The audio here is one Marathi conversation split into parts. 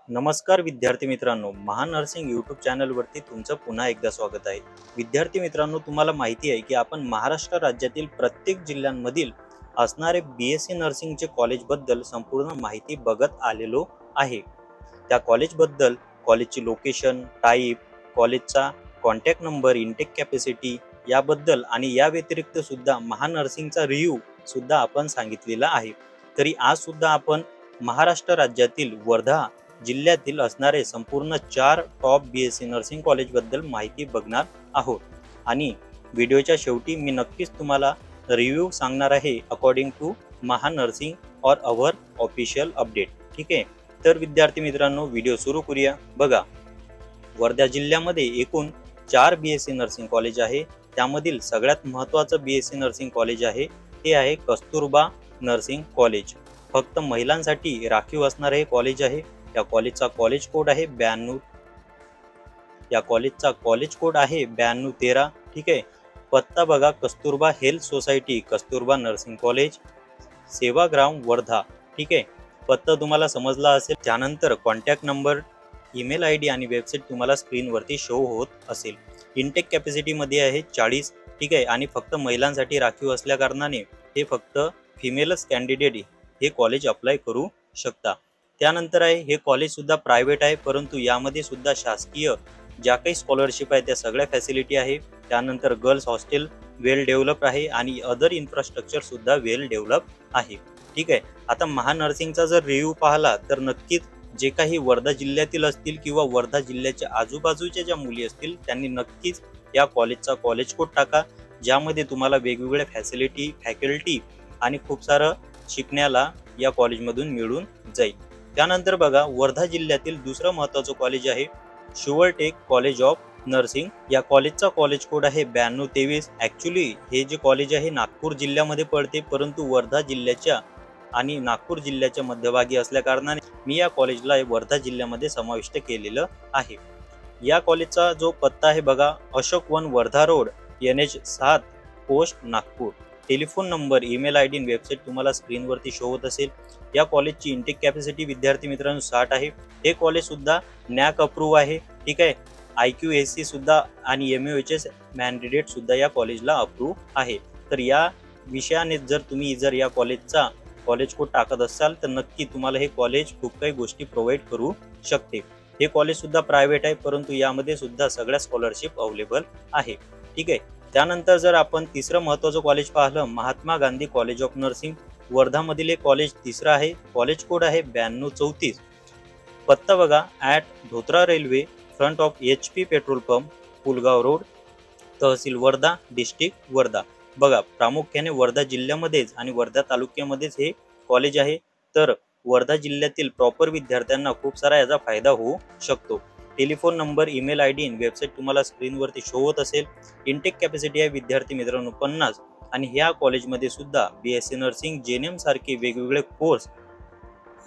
नमस्कार विद्यार्थी मित्रांनो, महानर्सिंग यूट्यूब चॅनलवरती तुमचं पुन्हा एकदा स्वागत आहे। विद्यार्थी मित्रांनो, तुम्हाला माहिती आहे की आपण महाराष्ट्र राज्यातील प्रत्येक जिल्ह्यांमधील असणारे BSc नर्सिंगचे कॉलेजबद्दल संपूर्ण माहिती बघत आलेलो आहे। त्या कॉलेजबद्दल, कॉलेजची लोकेशन, टाईप, कॉलेजचा कॉन्टॅक्ट नंबर, इंटेक कॅपॅसिटी याबद्दल आणि या व्यतिरिक्त सुद्धा महानर्सिंगचा रिव्ह्यू सुद्धा आपण सांगितलेला आहे। तरी आज सुद्धा आपण महाराष्ट्र राज्यातील वर्धा जिल्ह्यातील असणारे संपूर्ण 4 टॉप BSc नर्सिंग कॉलेजबद्दल माहिती बघणार आहोत आणि व्हिडिओच्या शेवटी मी नक्कीच तुम्हाला रिव्ह्यू सांगणार आहे अकॉर्डिंग टू महानर्सिंग और अवर ऑफिशियल अपडेट। ठीक आहे, तर विद्यार्थी मित्रांनो व्हिडिओ सुरू करूया। बघा, वर्धा जिल्ह्यामध्ये एकूण 4 BSc नर्सिंग कॉलेज आहे। त्यामधील सगळ्यात महत्त्वाचं BSc नर्सिंग कॉलेज आहे ते आहे कस्तुरबा नर्सिंग कॉलेज। फक्त महिलांसाठी राखीव असणारे हे कॉलेज आहे। या कॉलेजचा कॉलेज कोड आहे 92। या कॉलेजचा कॉलेज कोड आहे 9213। ठीक आहे, पत्ता बघा, Kasturba health society, Kasturba nursing college, Sevagram, Wardha. ठीक आहे, पत्ता तुम्हाला समजला असेल। त्यानंतर कॉन्टॅक्ट नंबर, ईमेल ID आणि वेबसाईट तुम्हाला स्क्रीनवरती शो होत असेल। इंटेक कॅपॅसिटी मध्ये आहे 40। ठीक आहे, आणि फक्त महिलांसाठी राखीव असल्या कारणाने हे फक्त फिमेलच कॅन्डिडेट हे कॉलेज अप्लाय करू शकता। त्यानंतर आहे हे कॉलेज सुद्धा प्रायव्हेट आहे, परंतु यामध्ये सुद्धा शासकीय ज्या काही स्कॉलरशिप आहे त्या सगळ्या फॅसिलिटी आहे। त्यानंतर गर्ल्स हॉस्टेल वेल डेव्हलप आहे आणि अदर इन्फ्रास्ट्रक्चर सुद्धा वेल डेव्हलप आहे। ठीक आहे, आता महानर्सिंगचा जर रिव्ह्यू पाहिला तर नक्कीच जे काही वर्धा जिल्ह्यातील असतील किंवा वर्धा जिल्ह्याच्या आजूबाजूच्या ज्या मुली असतील त्यांनी नक्कीच या कॉलेजचा कॉलेज कोड टाका, ज्यामध्ये तुम्हाला वेगवेगळ्या फॅसिलिटी, फॅकल्टी आणि खूप सारं शिकण्याला या कॉलेजमधून मिळून जाईल। त्यानंतर बघा, वर्धा जिल्ह्यातील दुसरं महत्त्वाचं कॉलेज आहे शुअरटेक कॉलेज ऑफ नर्सिंग। या कॉलेजचा कॉलेज कोड आहे 9223। ॲक्च्युली हे जे कॉलेज आहे नागपूर जिल्ह्यामध्ये पडते, परंतु वर्धा जिल्ह्याच्या आणि नागपूर जिल्ह्याच्या मध्यभागी असल्या कारणाने मी या कॉलेजला वर्धा जिल्ह्यामध्ये समाविष्ट केलेलं आहे। या कॉलेजचा जो पत्ता आहे बघा, Ashok one, Wardha road, NH 7 post, Nagpur. Telephone number, email ID आणि वेबसाईट तुम्हाला स्क्रीनवरती शो होत असेल। या कॉलेजची इंटेक कॅपॅसिटी विद्यार्थी मित्रांनो 60 आहे। हे कॉलेज सुद्धा NAC अप्रूव्ह आहे। ठीक आहे, IQAC सुद्धा आणि MUHS मॅन्डेट सुद्धा या कॉलेजला अप्रूव्ह आहे। तर या विषयाने जर तुम्ही या कॉलेजचा कॉलेज कोड टाकत असाल तर नक्की तुम्हाला हे कॉलेज खूप काही गोष्टी प्रोव्हाइड करू शकते। हे कॉलेज सुद्धा प्रायव्हेट आहे, परंतु यामध्ये सुद्धा सगळ्या स्कॉलरशिप अवेलेबल आहे। ठीक आहे, त्यानंतर जर आपण तिसरं महत्त्वाचं कॉलेज पाहिलं, Mahatma Gandhi college of nursing, वर्धामधील एक कॉलेज तिसरं आहे। कॉलेज कोड आहे 9234। पत्ता बघा, at धोत्रा railway front of HP petrol pump, Pulgaon road, tehsil Wardha, district Wardha. बघा, प्रामुख्याने वर्धा जिल्ह्यामध्येच आणि वर्धा तालुक्यामध्येच हे कॉलेज आहे। तर वर्धा जिल्ह्यातील प्रॉपर विद्यार्थ्यांना खूप सारा याचा फायदा होऊ शकतो। टेलिफोन नंबर, ईमेल ID आणि वेबसाईट तुम्हाला स्क्रीनवरती शो होत असेल। इंटेक कॅपॅसिटी आहे विद्यार्थी मित्रांनो 50 आणि ह्या कॉलेजमध्ये सुद्धा BSc नर्सिंग, JNM सारखे वेगवेगळे कोर्स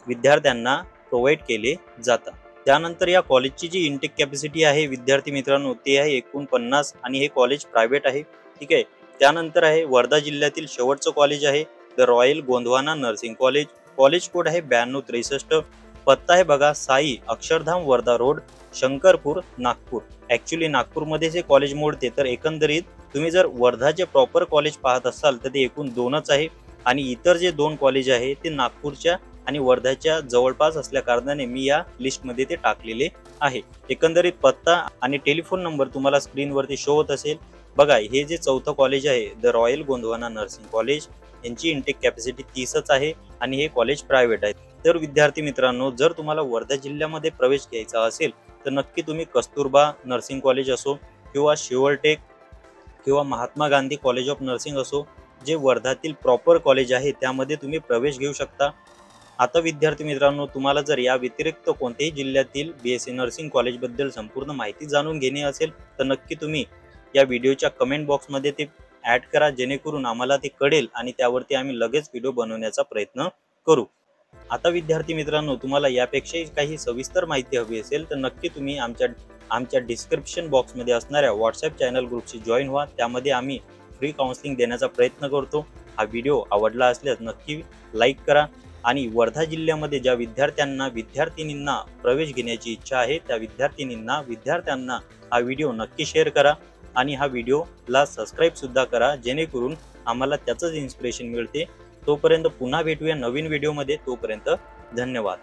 विद्यार्थ्यांना प्रोव्हाइड केले जातात। त्यानंतर या कॉलेजची जी इंटेक कॅपॅसिटी आहे विद्यार्थी मित्रांनो ते आहे एकूण 50 आणि हे कॉलेज प्रायव्हेट आहे। ठीक आहे, त्यानंतर आहे वर्धा जिल्ह्यातील शेवटचं कॉलेज आहे the royal Gondwana nursing college. College code आहे 9263। पत्ता आहे बघा, साई अक्षरधाम वर्धा रोड, शंकरपूर, नागपूर। ॲक्च्युली नागपूरमध्ये जे कॉलेज मोडते, तर एकंदरीत तुम्ही जर वर्धाचे प्रॉपर कॉलेज पाहत असाल तर ते एकूण 2च आहे आणि इतर जे 2 कॉलेज आहे ते नागपूरच्या आणि वर्धाच्या जवळपास असल्या कारणाने मी या लिस्टमध्ये ते टाकलेले आहे। एकंदरीत पत्ता आणि टेलिफोन नंबर तुम्हाला स्क्रीनवरती शो होत असेल। बघा, हे जे चौथं कॉलेज आहे the royal Gondwana nursing college, यांची इंटेक कॅपॅसिटी 30च आहे आणि हे कॉलेज प्रायव्हेट आहे। तर विद्यार्थी मित्रांनो, जर तुम्हाला वर्धा जिल्ह्यामध्ये प्रवेश घ्यायचा असेल तर नक्की तुम्ही कस्तुरबा नर्सिंग कॉलेज असो किंवा शुअरटेक किंवा Mahatma Gandhi college of nursing असो, जे वर्धातील प्रॉपर कॉलेज आहे त्यामध्ये तुम्ही प्रवेश घेऊ शकता। आता विद्यार्थी मित्रांनो, तुम्हाला जर या व्यतिरिक्त कोणत्याही जिल्ह्यातील BSc नर्सिंग कॉलेजबद्दल संपूर्ण माहिती जाणून घेणे असेल तर नक्की तुम्ही या व्हिडिओच्या कमेंट बॉक्समध्ये ते ॲड करा, जेणेकरून आम्हाला ते कळेल आणि त्यावरती आम्ही लगेच व्हिडिओ बनवण्याचा प्रयत्न करू। आता विद्यार्थी मित्रांनो, तुम्हाला यापेक्षाही काही सविस्तर माहिती हवी असेल तर नक्की तुम्ही आमच्या डिस्क्रिप्शन बॉक्समध्ये असणाऱ्या WhatsApp चॅनल ग्रुपशी जॉईन व्हा। त्यामध्ये आम्ही फ्री काउन्सिलिंग देण्याचा प्रयत्न करतो। हा व्हिडिओ आवडला असल्यास नक्की लाईक करा, आणि वर्धा जिल्ह्यामध्ये ज्या विद्यार्थिनींना प्रवेश घेण्याची इच्छा आहे त्या विद्यार्थ्यांना हा व्हिडिओ नक्की शेअर करा आणि हा व्हिडिओला सबस्क्राईब सुद्धा करा, जेणेकरून आम्हाला त्याचंच इन्स्पिरेशन मिळते। तोपर्यंत पुन्हा भेटूया नवीन व्हिडिओमध्ये, तोपर्यंत धन्यवाद।